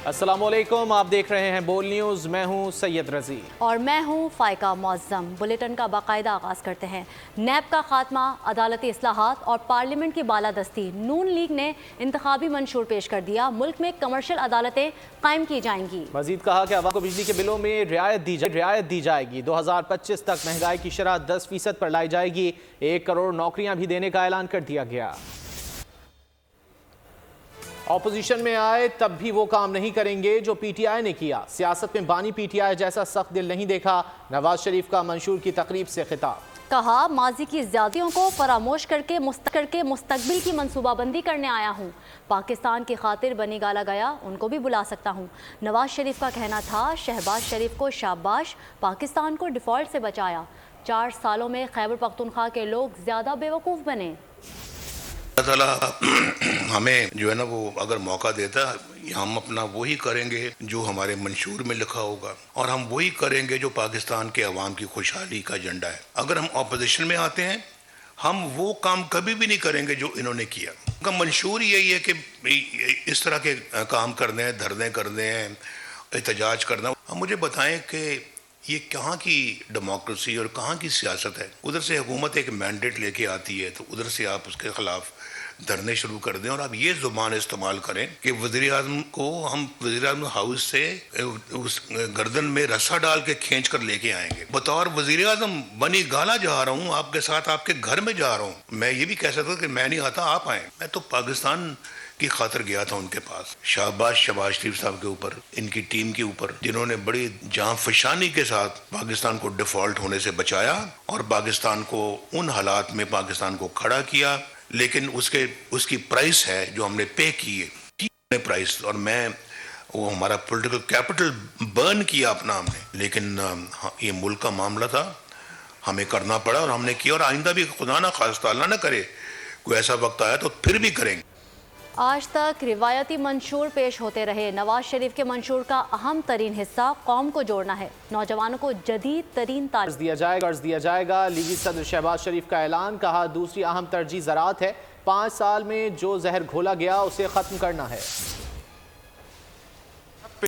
السلام علیکم، آپ دیکھ رہے ہیں بول نیوز۔ میں ہوں سید رضی اور میں ہوں فائقہ معظم۔ بلیٹن کا باقاعدہ آغاز کرتے ہیں۔ نیب کا خاتمہ، عدالتی اصلاحات اور پارلیمنٹ کی بالادستی۔ نون لیگ نے انتخابی منشور پیش کر دیا۔ ملک میں کمرشل عدالتیں قائم کی جائیں گی۔ مزید کہا کہ عوام کو بجلی کے بلوں میں رعایت دی جائے گی۔ 2025 تک مہنگائی کی شرح 10% پر لائی جائے گی۔ 1 کروڑ نوکریاں بھی دینے کا اعلان کر دیا گیا۔ اپوزیشن میں آئے تب بھی وہ کام نہیں کریں گے جو پی ٹی آئی نے کیا۔ سیاست میں بانی پی ٹی آئی جیسا سخت دل نہیں دیکھا۔ نواز شریف کا منشور کی تقریب سے خطاب۔ کہا ماضی کی زیادتیوں کو فراموش کر کے مستقبل کی منصوبہ بندی کرنے آیا ہوں۔ پاکستان کی خاطر بنی گالا گیا ان کو بھی بلا سکتا ہوں۔ نواز شریف کا کہنا تھا شہباز شریف کو شاباش، پاکستان کو ڈیفالٹ سے بچایا۔ 4 سالوں میں خیبر پختونخوا کے لوگ زیادہ بیوقوف بنے۔ اللہ تعالیٰ ہمیں جو ہے نا وہ اگر موقع دیتا ہے ہم اپنا وہی کریں گے جو ہمارے منشور میں لکھا ہوگا، اور ہم وہی کریں گے جو پاکستان کے عوام کی خوشحالی کا ایجنڈا ہے۔ اگر ہم اپوزیشن میں آتے ہیں ہم وہ کام کبھی بھی نہیں کریں گے جو انہوں نے کیا۔ ان کا منشور یہی ہے کہ اس طرح کے کام کرنے ہیں، دھرنے کرنے ہیں، احتجاج کرنا۔ اب مجھے بتائیں کہ یہ کہاں کی ڈیموکریسی اور کہاں کی سیاست ہے؟ ادھر سے حکومت ایک مینڈیٹ لے کے آتی ہے تو ادھر سے آپ اس کے خلاف دھرنے شروع کر دیں، اور آپ یہ زبان استعمال کریں کہ وزیر اعظم کو ہم وزیر اعظم ہاؤس سے اس گردن میں رسا ڈال کے کھینچ کر لے کے آئیں گے۔ بطور وزیر اعظم بنی گالا جا رہا ہوں، آپ کے ساتھ آپ کے گھر میں جا رہا ہوں۔ میں یہ بھی کہہ سکتا کہ میں نہیں آتا، آپ آئیں۔ میں تو پاکستان کی خاطر گیا تھا ان کے پاس۔ شہباز شریف صاحب کے اوپر، ان کی ٹیم کے اوپر، جنہوں نے بڑی جاں فشانی کے ساتھ پاکستان کو ڈیفالٹ ہونے سے بچایا اور پاکستان کو ان حالات میں پاکستان کو کھڑا کیا، لیکن اس کی پرائس ہے جو ہم نے پے کی ہے پرائس، اور میں وہ ہمارا پولیٹیکل کیپٹل برن کیا اپنا ہم نے، لیکن یہ ملک کا معاملہ تھا، ہمیں کرنا پڑا اور ہم نے کیا، اور آئندہ بھی خدا نہ خواستہ اللہ نہ کرے کوئی ایسا وقت آیا تو پھر بھی کریں گے۔ آج تک روایتی منشور پیش ہوتے رہے۔ نواز شریف کے منشور کا اہم ترین حصہ قوم کو جوڑنا ہے، نوجوانوں کو جدید ترین قرض دیا جائے گا۔ لیگی صدر شہباز شریف کا اعلان۔ کہا دوسری اہم ترجیح زراعت ہے، 5 سال میں جو زہر گھولا گیا اسے ختم کرنا ہے۔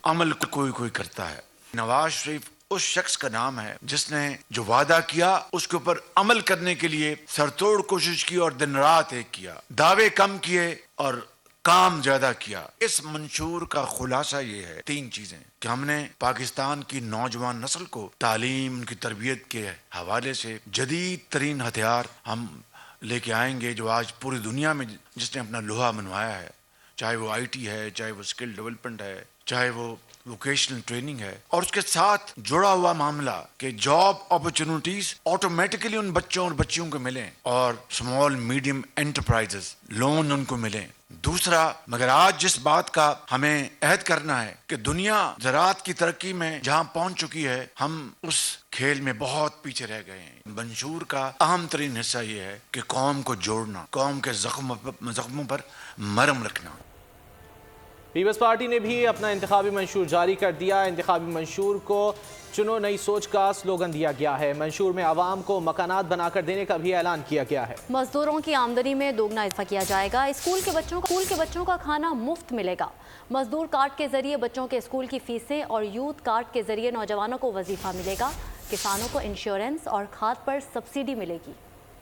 عمل کوئی کرتا ہے۔ نواز شریف اس شخص کا نام ہے جس نے جو وعدہ کیا اس کے اوپر عمل کرنے کے لیے سرتوڑ کوشش کی اور دن رات ایک کیا، دعوے کم کیے اور کام زیادہ کیا۔ اس منشور کا خلاصہ یہ ہے 3 چیزیں کہ ہم نے پاکستان کی نوجوان نسل کو تعلیم، ان کی تربیت کے حوالے سے جدید ترین ہتھیار ہم لے کے آئیں گے جو آج پوری دنیا میں جس نے اپنا لوہا منوایا ہے، چاہے وہ آئی ٹی ہے، چاہے وہ اسکل ڈیولپمنٹ ہے، چاہے وہ ووکیشنل ٹریننگ ہے، اور اس کے ساتھ جڑا ہوا معاملہ کہ جاب اپرچونٹیز آٹومیٹکلی ان بچوں اور بچیوں کو ملیں، اور اسمال میڈیم انٹرپرائزز لون ان کو ملیں۔ دوسرا، مگر آج جس بات کا ہمیں عہد کرنا ہے کہ دنیا زراعت کی ترقی میں جہاں پہنچ چکی ہے، ہم اس کھیل میں بہت پیچھے رہ گئے ہیں۔ منشور کا اہم ترین حصہ یہ ہے کہ قوم کو جوڑنا، قوم کے زخموں پر مرہم رکھنا۔ پیپلز پارٹی نے بھی اپنا انتخابی منشور جاری کر دیا۔ انتخابی منشور کو چنو نئی سوچ کا سلوگن دیا گیا ہے۔ منشور میں عوام کو مکانات بنا کر دینے کا بھی اعلان کیا گیا ہے۔ مزدوروں کی آمدنی میں دوگنا اضافہ کیا جائے گا۔ اسکول کے بچوں کا کھانا مفت ملے گا۔ مزدور کارڈ کے ذریعے بچوں کے اسکول کی فیسیں اور یوتھ کارڈ کے ذریعے نوجوانوں کو وظیفہ ملے گا۔ کسانوں کو انشورنس اور کھاد پر سبسڈی ملے گی۔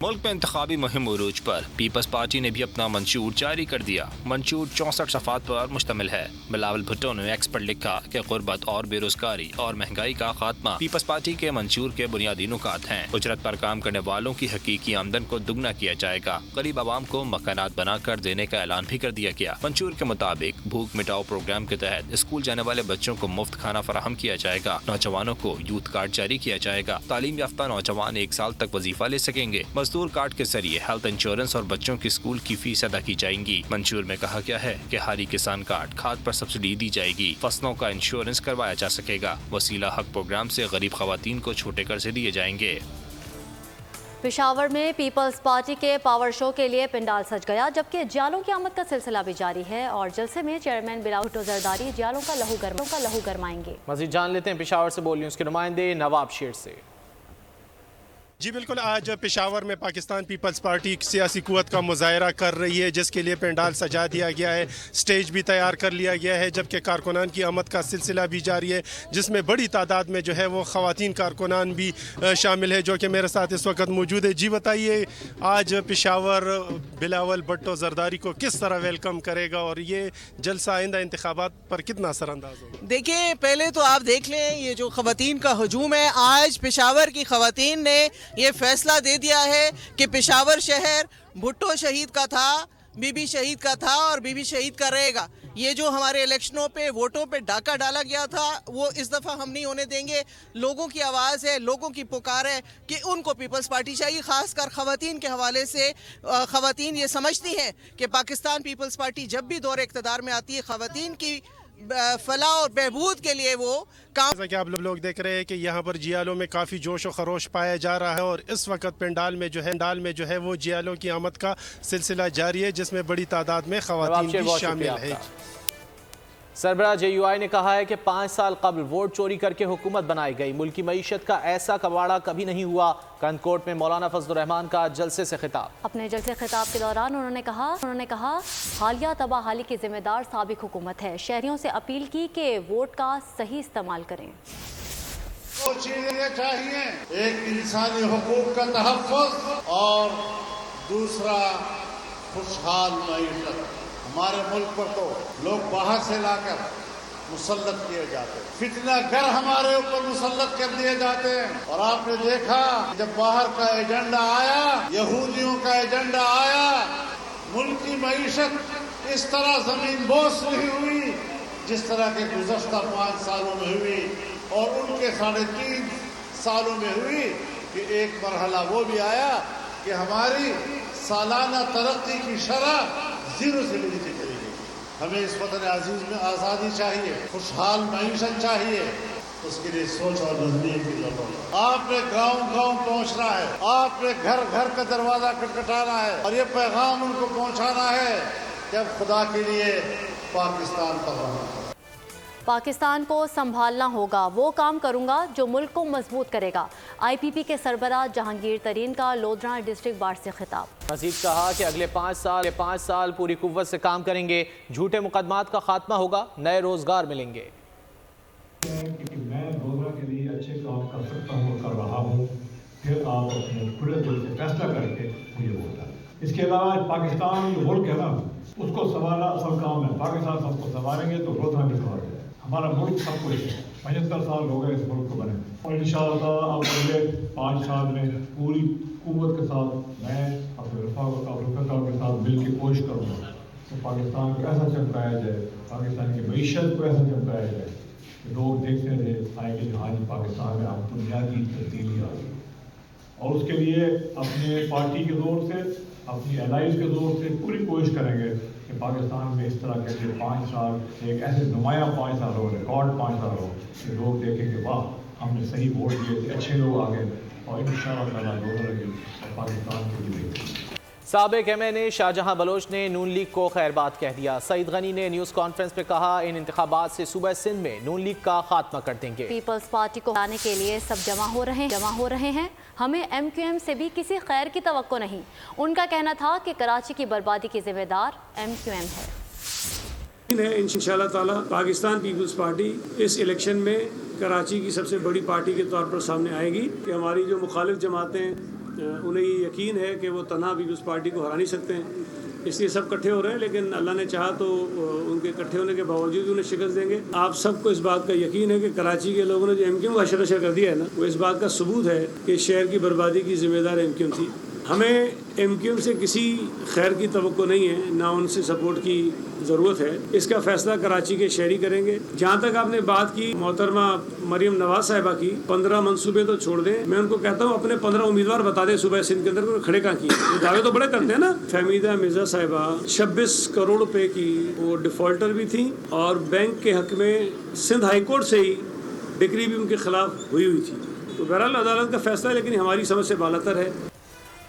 ملک میں انتخابی مہم عروج پر، پیپلز پارٹی نے بھی اپنا منشور جاری کر دیا۔ منشور 64 صفحات پر مشتمل ہے۔ بلاول بھٹو نے ایکس پر لکھا کہ غربت اور بے روزگاری اور مہنگائی کا خاتمہ پیپلز پارٹی کے منشور کے بنیادی نکات ہیں۔ اجرت پر کام کرنے والوں کی حقیقی آمدن کو دگنا کیا جائے گا۔ غریب عوام کو مکانات بنا کر دینے کا اعلان بھی کر دیا گیا۔ منشور کے مطابق بھوک مٹاؤ پروگرام کے تحت اسکول جانے والے بچوں کو مفت کھانا فراہم کیا جائے گا۔ نوجوانوں کو یوتھ کارڈ جاری کیا جائے گا۔ تعلیم یافتہ نوجوان 1 سال تک وظیفہ لے سکیں گے۔ مزدور کارڈ کے ذریعے ہیلتھ انشورنس اور بچوں کی اسکول کی فیس ادا کی جائیں گی۔ منشور میں کہا گیا ہے کہ ہاری کسان کارڈ کھاد پر سبسڈی دی جائے گی۔ فصلوں کا انشورنس کروایا جا سکے گا۔ وسیلہ حق پروگرام سے غریب خواتین کو چھوٹے قرضے دیے جائیں گے۔ پشاور میں پیپلز پارٹی کے پاور شو کے لیے پنڈال سج گیا، جبکہ جالوں کی آمد کا سلسلہ بھی جاری ہے، اور جلسے میں چیئرمین بلاول بھٹو زرداری جالوں کا لہو گرمائیں گے۔ مزید جان لیتے ہیں پشاور سے بول نیوز کے نمائندے نواب شیر سے۔ جی بالکل، آج پشاور میں پاکستان پیپلز پارٹی سیاسی قوت کا مظاہرہ کر رہی ہے، جس کے لیے پنڈال سجا دیا گیا ہے، سٹیج بھی تیار کر لیا گیا ہے، جبکہ کارکنان کی آمد کا سلسلہ بھی جاری ہے، جس میں بڑی تعداد میں جو ہے وہ خواتین کارکنان بھی شامل ہے، جو کہ میرے ساتھ اس وقت موجود ہے۔ جی بتائیے، آج پشاور بلاول بھٹو زرداری کو کس طرح ویلکم کرے گا اور یہ جلسہ آئندہ انتخابات پر کتنا اثر انداز ہوگا؟ دیکھیے، پہلے تو آپ دیکھ لیں یہ جو خواتین کا ہجوم ہے، آج پشاور کی خواتین نے یہ فیصلہ دے دیا ہے کہ پشاور شہر بھٹو شہید کا تھا، بی بی شہید کا تھا اور بی بی شہید کا رہے گا۔ یہ جو ہمارے الیکشنوں پہ ووٹوں پہ ڈاکہ ڈالا گیا تھا، وہ اس دفعہ ہم نہیں ہونے دیں گے۔ لوگوں کی آواز ہے، لوگوں کی پکار ہے کہ ان کو پیپلز پارٹی چاہیے، خاص کر خواتین کے حوالے سے۔ خواتین یہ سمجھتی ہیں کہ پاکستان پیپلز پارٹی جب بھی دور اقتدار میں آتی ہے، خواتین کی فلاح اور بہبود کے لیے وہ کام۔ جیسا کہ آپ لوگ دیکھ رہے ہیں کہ یہاں پر جیالوں میں کافی جوش و خروش پایا جا رہا ہے، اور اس وقت پنڈال میں جو ہے وہ جیالوں کی آمد کا سلسلہ جاری ہے، جس میں بڑی تعداد میں خواتین بھی شامل ہیں۔ سربراہ جے یو آئی نے کہا ہے کہ 5 سال قبل ووٹ چوری کر کے حکومت بنائی گئی، ملکی معیشت کا ایسا کباڑہ کبھی نہیں ہوا۔ کنکوٹ میں مولانا فضل الرحمان کا جلسے سے خطاب۔ اپنے جلسے خطاب کے دوران انہوں نے کہا حالیہ تباہی کی ذمہ دار سابق حکومت ہے۔ شہریوں سے اپیل کی کہ ووٹ کا صحیح استعمال کریں۔ دو چیزیں چاہیے، ایک انسانی حقوق کا تحفظ اور دوسرا خوشحال معیشت۔ ہمارے ملک پر تو لوگ باہر سے لا کر مسلط کیے جاتے ہیں، فتنہ گر ہمارے اوپر مسلط کر دیے جاتے ہیں، اور آپ نے دیکھا جب باہر کا ایجنڈا آیا، یہودیوں کا ایجنڈا آیا، ملک کی معیشت اس طرح زمین بوس نہیں ہوئی جس طرح کے گزشتہ 5 سالوں میں ہوئی، اور ان کے 3.5 سالوں میں ہوئی کہ ایک مرحلہ وہ بھی آیا کہ ہماری سالانہ ترقی کی شرح 0 سے بھی نیچے چلی گئی۔ ہمیں اس وطن عزیز میں آزادی چاہیے، خوشحال معیشت چاہیے، اس کے لیے سوچ اور نظریے کی ضرورت ہے۔ آپ نے گاؤں پہنچنا ہے، آپ نے گھر کا دروازہ کھٹکھٹانا ہے، اور یہ پیغام ان کو پہنچانا ہے کہ اب خدا کے لیے پاکستان پر رہنا۔ پاکستان کو سنبھالنا ہوگا، وہ کام کروں گا جو ملک کو مضبوط کرے گا۔ آئی پی پی کے سربراہ جہانگیر ترین کا لودھرانا ڈسٹرکٹ بار سے خطاب۔ مزید کہا کہ اگلے 5 سال پوری قوت سے کام کریں گے، جھوٹے مقدمات کا خاتمہ ہوگا، نئے روزگار ملیں گے۔ میں روزگار کے لیے اچھے کام کر سکتا ہوں اور کر رہا ہوں، پھر آپ اپنے کھلے دل سے فیصلہ کر کے مجھے ووٹ ڈالیں۔ اس کے علاوہ پاکستان جو ملک ہے نا، اس کو سنبھالنا اصل کام ہے۔ پاکستان سب کو سنبھالیں گے تو روزگار بھی سنبھالیں گے۔ ہمارا ملک سب کچھ ہے، 75 سال ہو گئے اس ملک کو بنے، اور انشاءاللہ تعالیٰ اب اگلے 5 سال میں پوری قوت کے ساتھ میں اپنے رفقا کے ساتھ مل کے کوشش کروں گا کہ پاکستان کو ایسا چمکایا جائے، پاکستان کی معیشت کو ایسا چمکایا جائے کہ لوگ دیکھتے رہے آئیں گے کہ ہاں جی پاکستان میں اب بنیادی تبدیلی آ گئی، اور اس کے لیے اپنے پارٹی کے زور سے، اپنی الائز کے زور سے پوری کوشش کریں گے کہ پاکستان میں اس طرح کے 5 سال ایک ایسے نمایاں 5 سال ہو، ریکارڈ 5 سال ہو کہ لوگ دیکھیں کہ واہ ہم نے صحیح ووٹ دیے تھے، اچھے لوگ آ گئے، اور انشاءاللہ تعالیٰ لوگ رہے اور پاکستان کے لیے۔ سابق ایم این اے شاہجہاں بلوچ نے نون لیگ کو خیر بات کہہ دیا۔ سعید غنی نے نیوز کانفرنس پہ کہا ان انتخابات سے صوبہ سندھ میں نون لیگ کا خاتمہ کر دیں گے۔ پیپلز پارٹی کو ہرانے کے لیے سب جمع ہو رہے ہیں، ہمیں ایم کیو ایم سے بھی کسی خیر کی توقع نہیں۔ ان کا کہنا تھا کہ کراچی کی بربادی کی ذمہ دار ایم کیو ایم ہے۔ انشاءاللہ تعالیٰ پاکستان پیپلز پارٹی اس الیکشن میں کراچی کی سب سے بڑی پارٹی کے طور پر سامنے آئے گی کہ ہماری جو مخالف جماعتیں انہیں یقین ہے کہ وہ تنہا پیپلز پارٹی کو ہرا نہیں سکتے ہیں، اس لیے سب کٹھے ہو رہے ہیں، لیکن اللہ نے چاہا تو ان کے کٹھے ہونے کے باوجود انہیں شکست دیں گے۔ آپ سب کو اس بات کا یقین ہے کہ کراچی کے لوگوں نے جو ایم کیو ایم کا اشر کر دیا ہے نا، وہ اس بات کا ثبوت ہے کہ شہر کی بربادی کی ذمہ دار ایم کیو ایم تھی۔ ہمیں ایم کیو ایم سے کسی خیر کی توقع نہیں ہے، نہ ان سے سپورٹ کی ضرورت ہے۔ اس کا فیصلہ کراچی کے شہری کریں گے۔ جہاں تک آپ نے بات کی محترمہ مریم نواز صاحبہ کی، 15 منصوبے تو چھوڑ دیں، میں ان کو کہتا ہوں اپنے 15 امیدوار بتا دیں صوبہ سندھ کے اندر کھڑے کہاں کیے۔ یہ دعوے تو بڑے کرتے ہیں نا۔ فہمیدہ مرزا صاحبہ 26 کروڑ روپے کی وہ ڈیفالٹر بھی تھیں، اور بینک کے حق میں سندھ ہائی کورٹ سے ہی ڈگری بھی ان کے خلاف ہوئی تھی۔ تو بہرحال عدالت کا فیصلہ ہے، لیکن ہماری سمجھ سے بالا تر ہے۔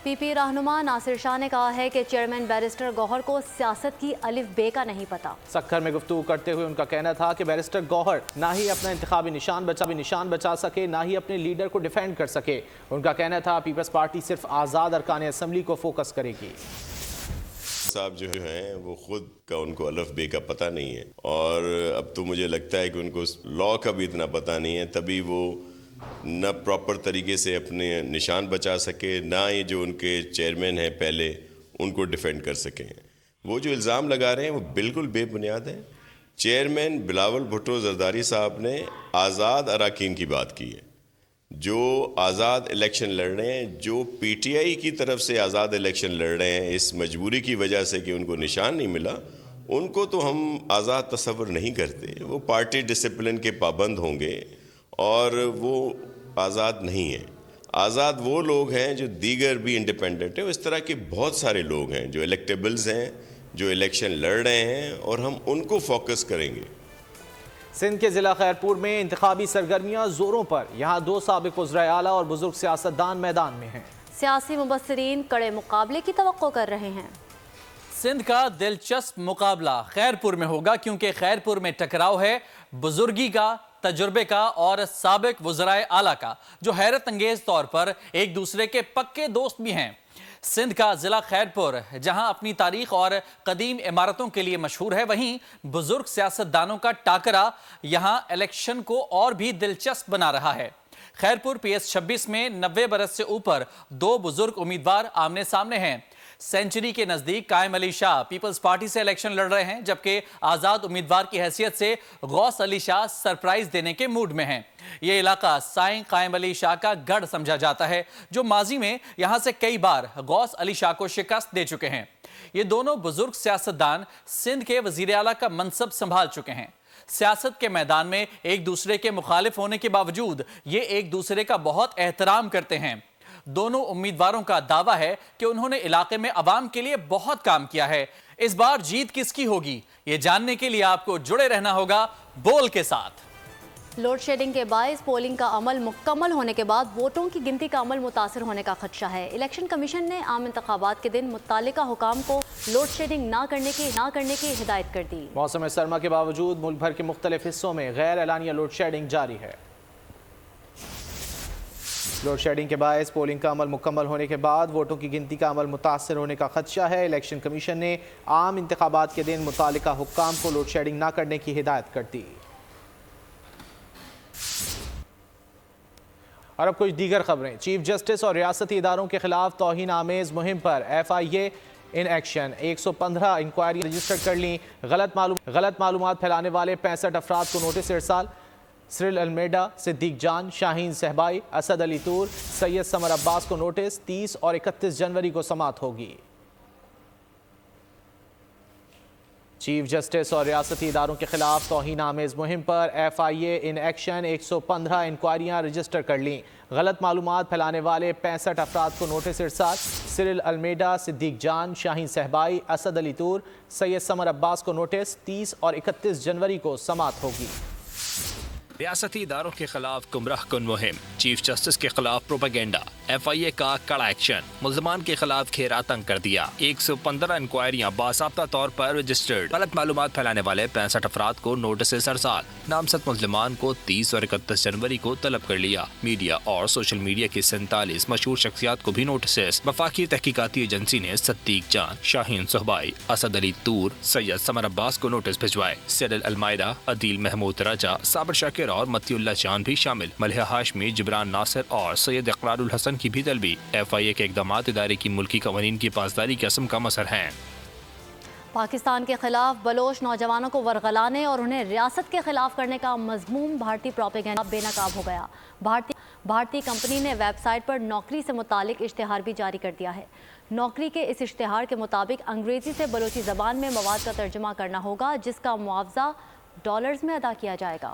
پی پی رہنما ناصر شاہ نے کہا ہے کہ چیئرمین بیرسٹر گوہر کو سیاست کی الف بے کا نہیں پتا۔ سکھر میں گفتگو کرتے ہوئے ان کا کہنا تھا کہ بیرسٹر گوہر نہ ہی اپنا انتخابی نشان بچا سکے، نہ ہی اپنے لیڈر کو ڈیفینڈ کر سکے۔ ان کا کہنا تھا پیپلز پارٹی صرف آزاد ارکان اسمبلی کو فوکس کرے گی۔ صاحب جو ہیں وہ خود کا ان کو الف بے کا پتہ نہیں ہے، اور اب تو مجھے لگتا ہے کہ ان کو لا کا بھی اتنا پتہ نہیں ہے، تبھی وہ نہ پراپر طریقے سے اپنے نشان بچا سکے، نہ ہی جو ان کے چیئرمین ہیں پہلے ان کو ڈیفینڈ کر سکیں۔ وہ جو الزام لگا رہے ہیں وہ بالکل بے بنیاد ہے۔ چیئرمین بلاول بھٹو زرداری صاحب نے آزاد اراکین کی بات کی ہے، جو آزاد الیکشن لڑ رہے ہیں، جو پی ٹی آئی کی طرف سے آزاد الیکشن لڑ رہے ہیں اس مجبوری کی وجہ سے کہ ان کو نشان نہیں ملا، ان کو تو ہم آزاد تصور نہیں کرتے۔ وہ پارٹی ڈسپلن کے پابند ہوں گے اور وہ آزاد نہیں ہیں۔ آزاد وہ لوگ ہیں جو دیگر بھی انڈیپینڈنٹ ہیں، اس طرح کے بہت سارے لوگ ہیں جو الیکٹیبلز ہیں، جو الیکشن لڑ رہے ہیں، اور ہم ان کو فوکس کریں گے۔ سندھ کے ضلع خیرپور میں انتخابی سرگرمیاں زوروں پر، یہاں 2 سابق وزرائے اعلیٰ اور بزرگ سیاستدان میدان میں ہیں۔ سیاسی مبصرین کڑے مقابلے کی توقع کر رہے ہیں۔ سندھ کا دلچسپ مقابلہ خیرپور میں ہوگا، کیونکہ خیرپور میں ٹکراؤ ہے بزرگی کا، تجربے کا اور سابق وزرائے اعلیٰ کا، جو حیرت انگیز طور پر ایک دوسرے کے پکے دوست بھی ہیں۔ سندھ کا ضلع خیرپور جہاں اپنی تاریخ اور قدیم عمارتوں کے لیے مشہور ہے، وہیں بزرگ سیاستدانوں کا ٹاکرا یہاں الیکشن کو اور بھی دلچسپ بنا رہا ہے۔ خیرپور پی ایس 26 میں 90 برس سے اوپر 2 بزرگ امیدوار آمنے سامنے ہیں۔ سینچری کے نزدیک قائم علی شاہ پیپلز پارٹی سے الیکشن لڑ رہے ہیں، جبکہ آزاد امیدوار کی حیثیت سے غوث علی شاہ سرپرائز دینے کے موڈ میں ہیں۔ یہ علاقہ سائیں قائم علی شاہ کا گڑھ سمجھا جاتا ہے، جو ماضی میں یہاں سے کئی بار غوث علی شاہ کو شکست دے چکے ہیں۔ یہ دونوں بزرگ سیاستدان سندھ کے وزیر اعلیٰ کا منصب سنبھال چکے ہیں۔ سیاست کے میدان میں ایک دوسرے کے مخالف ہونے کے باوجود یہ ایک دوسرے کا بہت احترام کرتے ہیں۔ دونوں امیدواروں کا دعویٰ ہے کہ انہوں نے علاقے میں عوام کے لیے بہت کام کیا ہے۔ اس بار جیت کس کی ہوگی، یہ جاننے کے لیے آپ کو جڑے رہنا ہوگا بول کے ساتھ۔ لوڈ شیڈنگ کے باعث پولنگ کا عمل مکمل ہونے کے بعد ووٹوں کی گنتی کا عمل متاثر ہونے کا خدشہ ہے۔ الیکشن کمیشن نے عام انتخابات کے دن متعلقہ حکام کو لوڈ شیڈنگ نہ کرنے کی ہدایت کر دی۔ موسم سرما کے باوجود ملک بھر کے مختلف حصوں میں غیر اعلانیہ لوڈ شیڈنگ جاری ہے۔ لوڈ شیڈنگ کے باعث پولنگ کا عمل مکمل ہونے کے بعد ووٹوں کی گنتی کا عمل متاثر ہونے کا خدشہ ہے۔ الیکشن کمیشن نے عام انتخابات کے دن متعلقہ حکام کو لوڈ شیڈنگ نہ کرنے کی ہدایت کر دی۔ اور اب کچھ دیگر خبریں۔ چیف جسٹس اور ریاستی اداروں کے خلاف توہین آمیز مہم پر F I A in action, 115 inquiry register کر لیں۔ غلط معلومات پھیلانے والے 65 افراد کو نوٹس ارسال۔ سرل المیڈا، صدیق جان، شاہین صہبائی، اسد علی طور، سید سمر عباس کو نوٹس 30 اور 31 جنوری کو سماعت ہوگی۔ چیف جسٹس اور ریاستی اداروں کے خلاف توہین آمیز مہم پر F I A in action, 115 انکوائریاں رجسٹر کر لیں۔ غلط معلومات پھیلانے والے 65 افراد کو نوٹس ارسال۔ سرل المیڈا، صدیق جان، شاہین صہبائی، اسد علی طور، سید سمر عباس کو نوٹس 30 اور 31 جنوری کو سماعت ہوگی۔ ریاستی اداروں کے خلاف گمراہ کن مہم، چیف جسٹس کے خلاف پروپیگنڈا، ایف آئی اے کا کڑا ایکشن، ملزمان کے خلاف گھیرا تنگ کر دیا۔ 115 انکوائریاں باضابطہ طور پر رجسٹرڈ۔ غلط معلومات پھیلانے والے 65 افراد کو نوٹسز ارسال۔ نامزد ملزمان کو 30 اور 31 جنوری کو طلب کر لیا۔ میڈیا اور سوشل میڈیا کی 47 مشہور شخصیات کو بھی نوٹسز۔ وفاقی تحقیقاتی ایجنسی نے صدیق جان، شاہین صہبائی، اسد علی طور، سید سمر عباس کو نوٹس بھجوائے۔ سرل المائدہ، عدیل محمود رجا، صابر شاکر اور متی اللہ جان بھی شامل۔ ملحہ ہاشمی، جبران ناصر اور سید اقرار الحسن کی بھی طلبی۔ ایف آئی اے کے اقدامات ادارے کی ملکی قوانین کی پاسداری کی عزم کا مظہر ہیں۔ پاکستان کے خلاف بلوچ نوجوانوں کو ورغلانے اور انہیں ریاست کے خلاف کرنے کا مضمون بھارتی پروپیگنڈا بے نقاب ہو گیا۔ بھارتی کمپنی نے ویب سائٹ پر نوکری سے متعلق اشتہار بھی جاری کر دیا ہے۔ نوکری کے اس اشتہار کے مطابق انگریزی سے بلوچی زبان میں مواد کا ترجمہ کرنا ہوگا، جس کا معاوضہ ڈالرز میں ادا کیا جائے گا۔